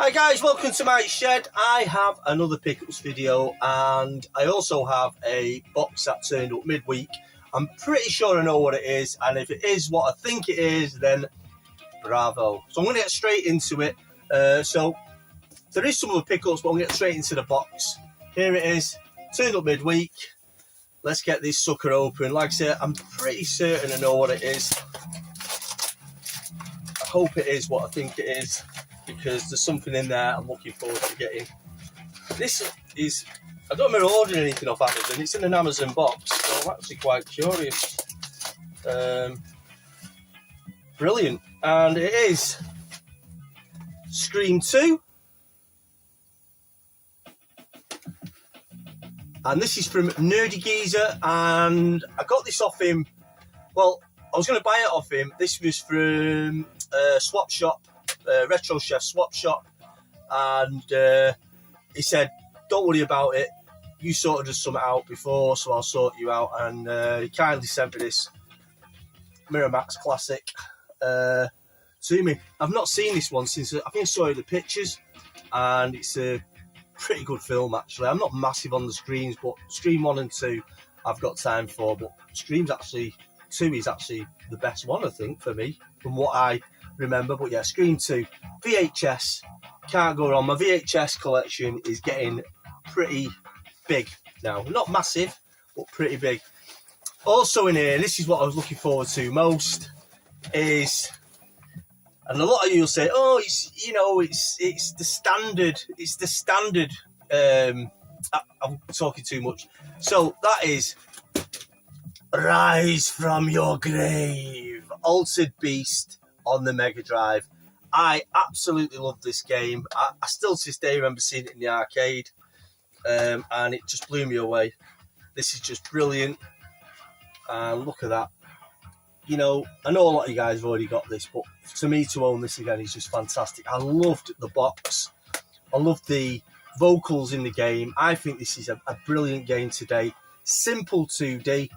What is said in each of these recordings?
Hi guys, welcome to my shed. I have another pickups video and I also have a box that turned up midweek. I'm pretty sure I know what it is, and if it is what I think it is, then bravo. So I'm going to get straight into it. So there is some other pickups, but I'm going to get straight into the box. Here it is, turned up midweek. Let's get this sucker open. Like I said, I'm pretty certain I know what it is. I hope it is what I think it is, because there's something in there I'm looking forward to getting. This is, I don't remember ordering anything off Amazon. It's in an Amazon box, so I'm actually quite curious. Brilliant. And it is Scream 2. And this is from Nerdy Geezer, and I got this off him. Well, I was going to buy it off him. This was from Swap Shop. Retro Chef Swap Shop, and he said, don't worry about it, you sorted us something out before, so I'll sort you out. And he kindly sent me this Miramax classic to me. I've not seen this one since I think I saw the pictures, and it's a pretty good film actually. I'm not massive on the Screams, but Scream 1 and 2 I've got time for, but Scream's actually 2 is actually the best one, I think, for me, from what I remember. But yeah, Scream 2 VHS, can't go wrong. My VHS collection is getting pretty big now. Not massive, but pretty big. Also in here, this is what I was looking forward to most, is, and a lot of you will say, oh, it's the standard, I'm talking too much. So that is Rise from Your Grave, Altered Beast on the Mega Drive. I absolutely love this game. I still to this day remember seeing it in the arcade, and it just blew me away. This is just brilliant. Look at that. You know, I know a lot of you guys have already got this, but to me to own this again is just fantastic. I loved the box. I loved the vocals in the game. I think this is a brilliant game today. Simple 2D,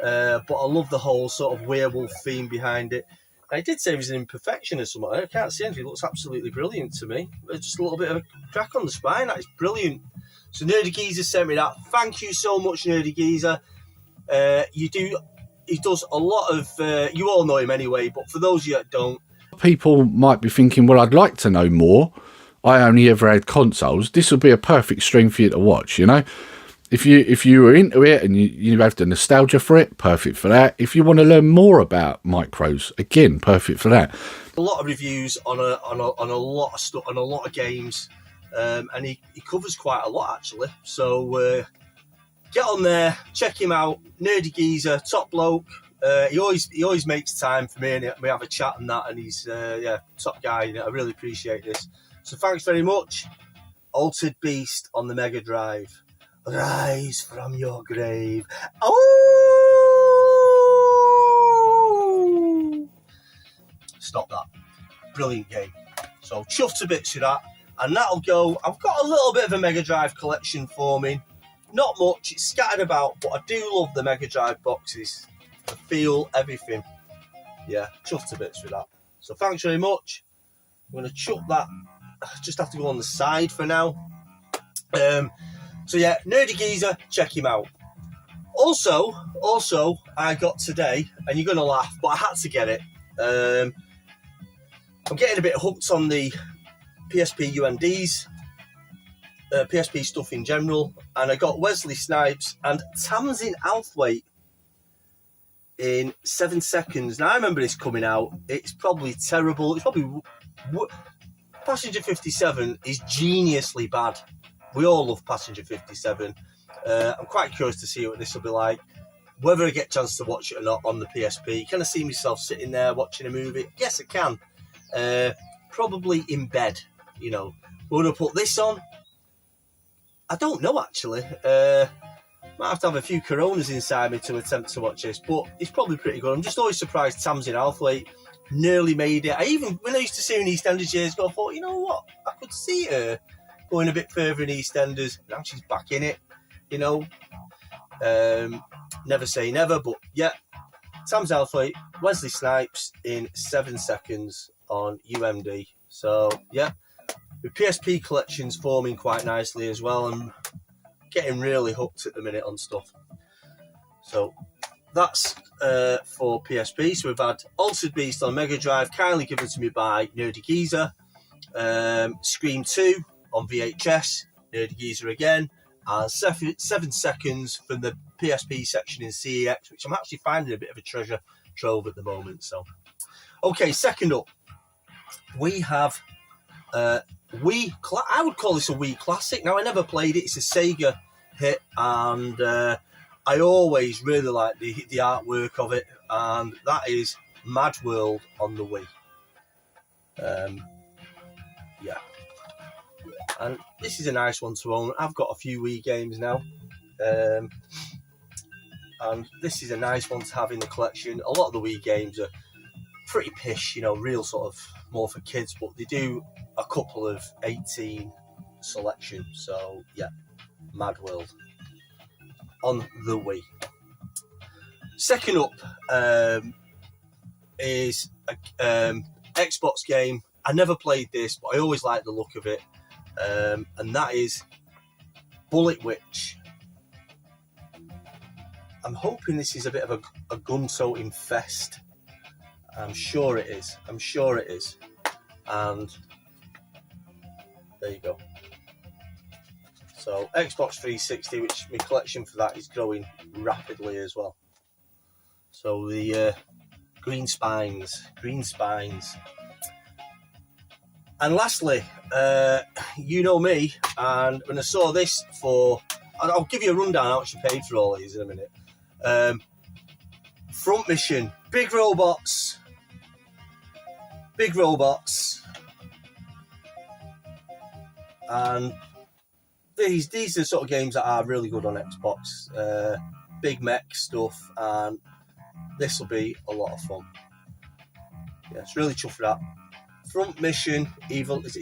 but I love the whole sort of werewolf theme behind it. I did say it was an imperfection or something. I can't see anything. It looks absolutely brilliant to me. Just a little bit of a crack on the spine. That is brilliant. So Nerdy Geezer sent me that. Thank you so much, Nerdy Geezer. He does a lot of, you all know him anyway, but for those of you that don't. People might be thinking, well, I'd like to know more. I only ever had consoles. This would be a perfect stream for you to watch, you know? If you were into it and you have the nostalgia for it, perfect for that. If you want to learn more about micros, again, perfect for that. A lot of reviews on a lot of stuff, on a lot of games, and he covers quite a lot actually. So get on there, check him out. Nerdy Geezer, top bloke. He always makes time for me, and we have a chat and that. And he's top guy. You know, I really appreciate this. So thanks very much. Altered Beast on the Mega Drive. Rise from your grave. Oh! Stop that. Brilliant game. So chuffed to bits with that. And that'll go. I've got a little bit of a Mega Drive collection for me. Not much. It's scattered about, but I do love the Mega Drive boxes. I feel everything. Yeah, chuffed to bits with that. So thanks very much. I'm going to chuck that. I just have to go on the side for now. So yeah, Nerdy Geezer, check him out. Also, I got today, and you're going to laugh, but I had to get it. I'm getting a bit hooked on the PSP UMDs, PSP stuff in general, and I got Wesley Snipes and Tamsin Outhwaite in 7 seconds. Now, I remember this coming out. It's probably terrible. It's probably... Passenger 57 is geniusly bad. We all love Passenger 57. I'm quite curious to see what this will be like. Whether I get a chance to watch it or not on the PSP. Can I see myself sitting there watching a movie? Yes, I can. Probably in bed, you know. We're going to put this on. I don't know, actually. Might have to have a few Coronas inside me to attempt to watch this, but it's probably pretty good. I'm just always surprised Tamsin Outhwaite nearly made it. When I used to see her in EastEnders years ago, I thought, you know what? I could see her going a bit further in EastEnders. Now she's back in it, you know. Never say never, but yeah. Tamsin Outhwaite, Wesley Snipes in 7 seconds on UMD. So, yeah. the PSP collection's forming quite nicely as well. I'm getting really hooked at the minute on stuff. So that's for PSP. So we've had Altered Beast on Mega Drive, kindly given to me by Nerdy Geezer. Scream 2 on VHS, Nerdy Geezer again. And 7 Seconds from the PSP section in CEX, which I'm actually finding a bit of a treasure trove at the moment. So, okay, second up, we have I would call this a Wii classic. Now, I never played it. It's a Sega hit, and I always really like the artwork of it, and that is Mad World on the Wii. Yeah. And this is a nice one to own. I've got a few Wii games now. And this is a nice one to have in the collection. A lot of the Wii games are pretty pish, real sort of more for kids, but they do a couple of 18 selection. So, yeah, Mad World on the Wii. Second up is a Xbox game. I never played this, but I always liked the look of it. And that is Bullet Witch. I'm hoping this is a bit of a gun-toting fest. I'm sure it is. And there you go. So Xbox 360, which my collection for that is growing rapidly as well. So the green spines. And lastly, you know me, and when I saw this I'll give you a rundown how much you paid for all these in a minute. Front Mission, big robots. And these are the sort of games that are really good on Xbox. Big mech stuff, and this will be a lot of fun. Yeah, it's really chuffed for that. Front Mission, Evolved.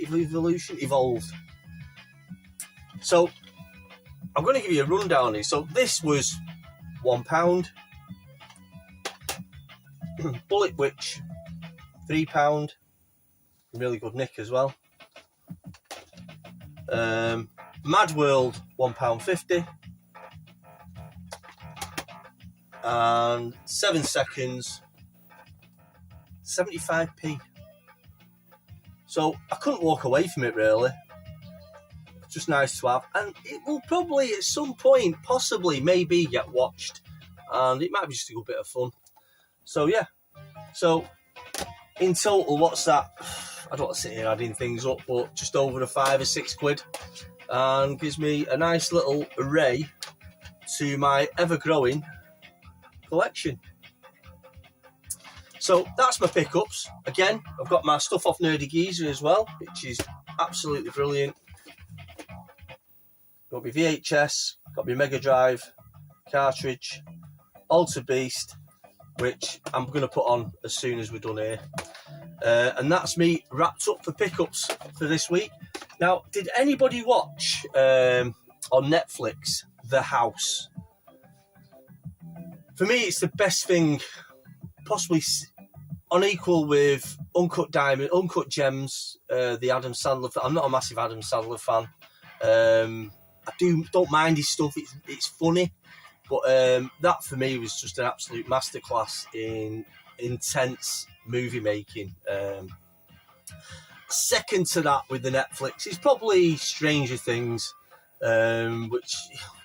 So, I'm going to give you a rundown here. So, this was £1. Bullet Witch, £3. Really good nick as well. Mad World, £1.50. And 7 Seconds, 75p. So I couldn't walk away from it, really. Just nice to have. And it will probably at some point, possibly, maybe get watched. And it might be just a good bit of fun. So yeah. So in total, what's that? I don't want to sit here adding things up, but just over a £5 or £6. And gives me a nice little array to my ever-growing collection. So that's my pickups. Again, I've got my stuff off Nerdy Geezer as well, which is absolutely brilliant. Got my VHS, got my Mega Drive cartridge, Altered Beast, which I'm going to put on as soon as we're done here. And that's me wrapped up for pickups for this week. Now, did anybody watch on Netflix The House? For me, it's the best thing, possibly on equal with Uncut Gems, the Adam Sandler. I'm not a massive Adam Sandler fan. I don't mind his stuff. It's funny, but that for me was just an absolute masterclass in intense movie making. Second to that with the Netflix is probably Stranger Things, which,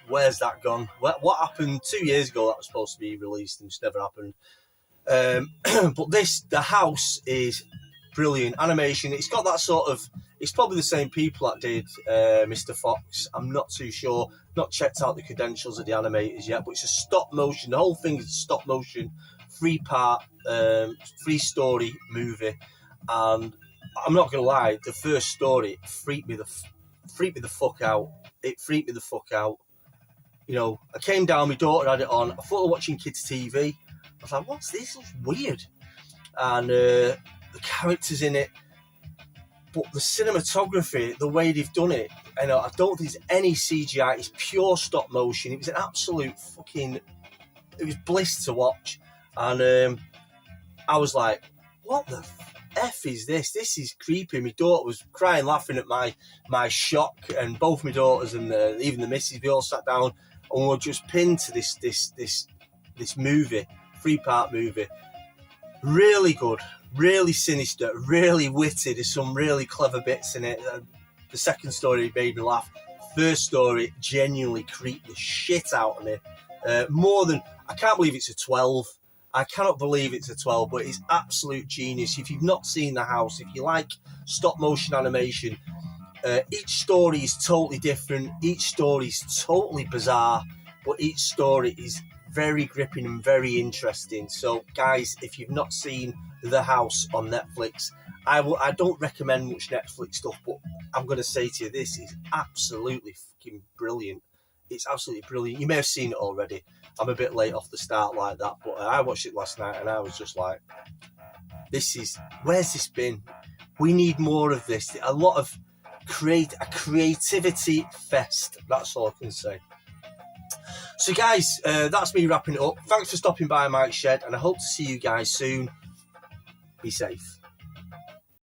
where's that gone? What happened 2 years ago? That was supposed to be released and just never happened. But The House is brilliant animation. It's got that sort of, it's probably the same people that did Mr. Fox. I'm not too sure. Not checked out the credentials of the animators yet, but it's a stop motion. The whole thing is a stop motion, 3-part, 3-story movie. And I'm not gonna lie, the first story freaked me the fuck out. It freaked me the fuck out. I came down, my daughter had it on. I thought I was watching kids' TV. I was like, what's this? It's weird. And the characters in it, but the cinematography, the way they've done it, I don't think there's any CGI. It's pure stop motion. It was an absolute it was bliss to watch. And I was like, what the F is this? This is creepy. My daughter was crying, laughing at my shock, and both my daughters and even the missus, we all sat down and were just pinned to this movie, 3-part movie. Really good, really sinister, really witty. There's some really clever bits in it. The second story made me laugh. First story genuinely creeped the shit out of me. More than, I can't believe it's a 12. I cannot believe it's a 12, but it's absolute genius. If you've not seen The House, if you like stop motion animation, each story is totally different. Each story is totally bizarre, but each story is very gripping and very interesting. So, guys, if you've not seen The House on Netflix, I don't recommend much Netflix stuff, but I'm going to say to you, this is absolutely fucking brilliant. It's absolutely brilliant. You may have seen it already. I'm a bit late off the start like that, but I watched it last night and I was just like, where's this been? We need more of this. A lot of creativity fest. That's all I can say. So guys, that's me wrapping it up. Thanks for stopping by Mike's Shed, and I hope to see you guys soon. Be safe.